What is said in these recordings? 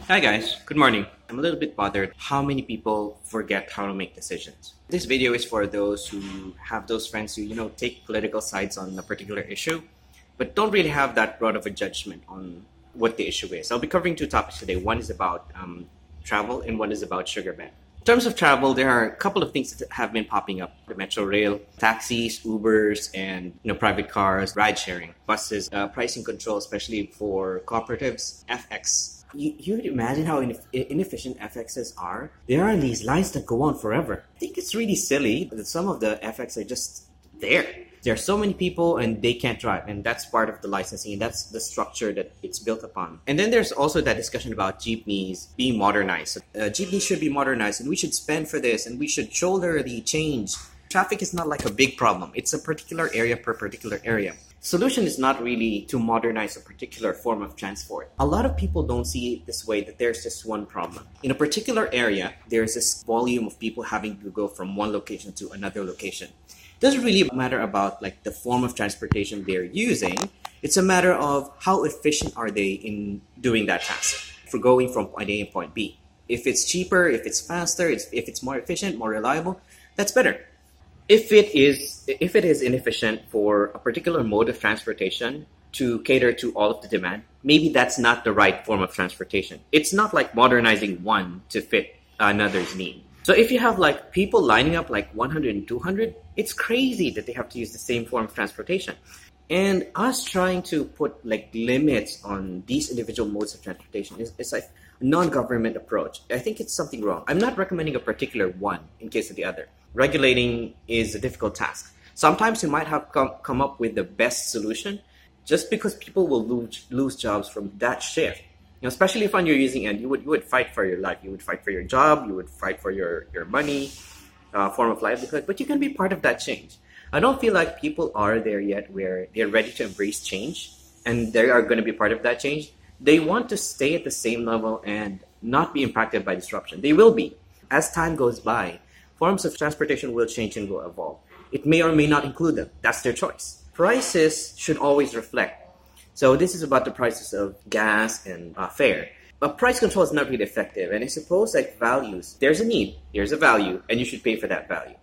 Hi guys, good morning. I'm a little bit bothered how many people forget how to make decisions. This video is for those who have those friends who, take political sides on a particular issue, but don't really have that broad of a judgment on what the issue is. I'll be covering two topics today. One is about travel and one is about sugar ban. In terms of travel, there are a couple of things that have been popping up. The metro rail, taxis, Ubers, and private cars, ride sharing, buses, pricing control, especially for cooperatives, FX. You'd imagine how inefficient FXs are. There are these lines that go on forever. I think it's really silly that some of the FX are just there. There are so many people and they can't drive, and that's part of the licensing, and that's the structure that it's built upon. And then there's also that discussion about jeepneys being modernized. Jeepneys should be modernized, and we should spend for this, and we should shoulder the change. Traffic is not like a big problem. It's a particular area per particular area. Solution is not really to modernize a particular form of transport. A lot of people don't see it this way, that there's just one problem. In a particular area, there's this volume of people having to go from one location to another location. It doesn't really matter about the form of transportation they're using. It's a matter of how efficient are they in doing that task for going from point A and point B. If it's cheaper, if it's faster, if it's more efficient, more reliable, that's better. If it is inefficient for a particular mode of transportation to cater to all of the demand, maybe that's not the right form of transportation. It's not like modernizing one to fit another's need. So if you have people lining up 100 and 200, it's crazy that they have to use the same form of transportation. And us trying to put limits on these individual modes of transportation is like a non-government approach. I think it's something wrong. I'm not recommending a particular one in case of the other. Regulating is a difficult task. Sometimes you might have come up with the best solution just because people will lose jobs from that shift. Especially if on your using end, you would fight for your life. You would fight for your job. You would fight for your money, form of livelihood. But you can be part of that change. I don't feel like people are there yet where they're ready to embrace change and they are going to be part of that change. They want to stay at the same level and not be impacted by disruption. They will be. As time goes by, forms of transportation will change and will evolve. It may or may not include them. That's their choice. Prices should always reflect. So this is about the prices of gas and fare. But price control is not really effective. And I suppose values, there's a need, there's a value, and you should pay for that value.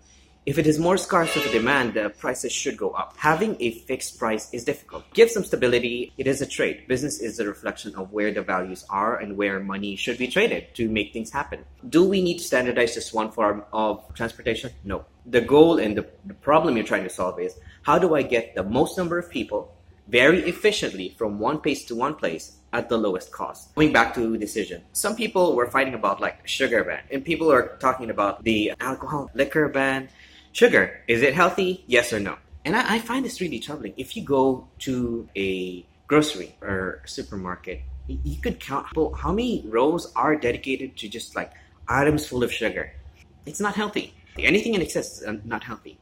If it is more scarce of a demand, the prices should go up. Having a fixed price is difficult. Give some stability. It is a trade. Business is a reflection of where the values are and where money should be traded to make things happen. Do we need to standardize just one form of transportation? No. The goal and the problem you're trying to solve is, how do I get the most number of people very efficiently from one place to one place at the lowest cost? Going back to decision, some people were fighting about sugar ban, and people are talking about the alcohol, liquor ban. Sugar, is it healthy? Yes or no? And I find this really troubling. If you go to a grocery or supermarket, you could count how many rows are dedicated to just items full of sugar. It's not healthy. Anything in excess is not healthy.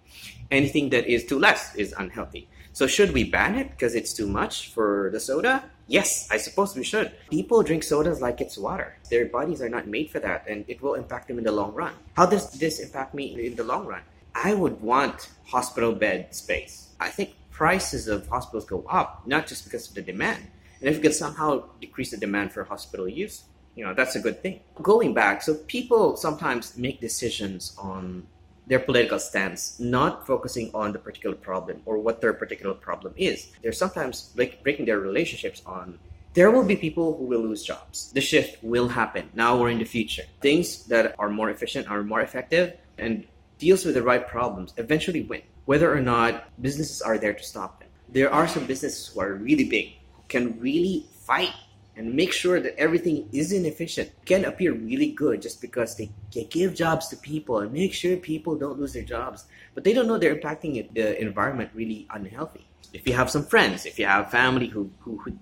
Anything that is too less is unhealthy. So should we ban it because it's too much for the soda? Yes, I suppose we should. People drink sodas like it's water. Their bodies are not made for that, and it will impact them in the long run. How does this impact me in the long run? I would want hospital bed space. I think prices of hospitals go up, not just because of the demand. And if we could somehow decrease the demand for hospital use, that's a good thing. Going back, so people sometimes make decisions on their political stance, not focusing on the particular problem or what their particular problem is. They're sometimes breaking their relationships on, there will be people who will lose jobs. The shift will happen now or in the future. Things that are more efficient, are more effective, and deals with the right problems eventually win, whether or not businesses are there to stop them. There are some businesses who are really big, who can really fight and make sure that everything isn't efficient, can appear really good just because they give jobs to people and make sure people don't lose their jobs. But they don't know they're impacting the environment really unhealthy. If you have some friends, if you have family who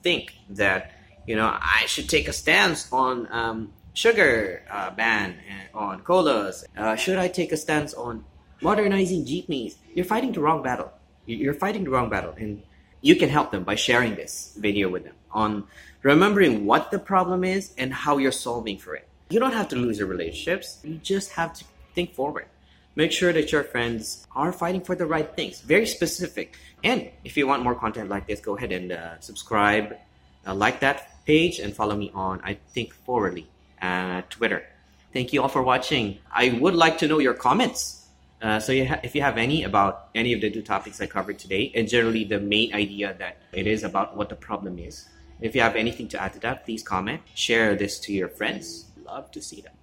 think that, I should take a stance on sugar ban on colas. Should I take a stance on modernizing jeepneys? You're fighting the wrong battle. You're fighting the wrong battle, and you can help them by sharing this video with them on remembering what the problem is and how you're solving for it. You don't have to lose your relationships. You just have to think forward. Make sure that your friends are fighting for the right things, very specific. And if you want more content like this, go ahead and subscribe, like that page and follow me on I Think Forwardly Twitter. Thank you all for watching. I would like to know your comments. If you have any about any of the two topics I covered today, and generally the main idea that it is about what the problem is. If you have anything to add to that, please comment. Share this to your friends. Love to see them.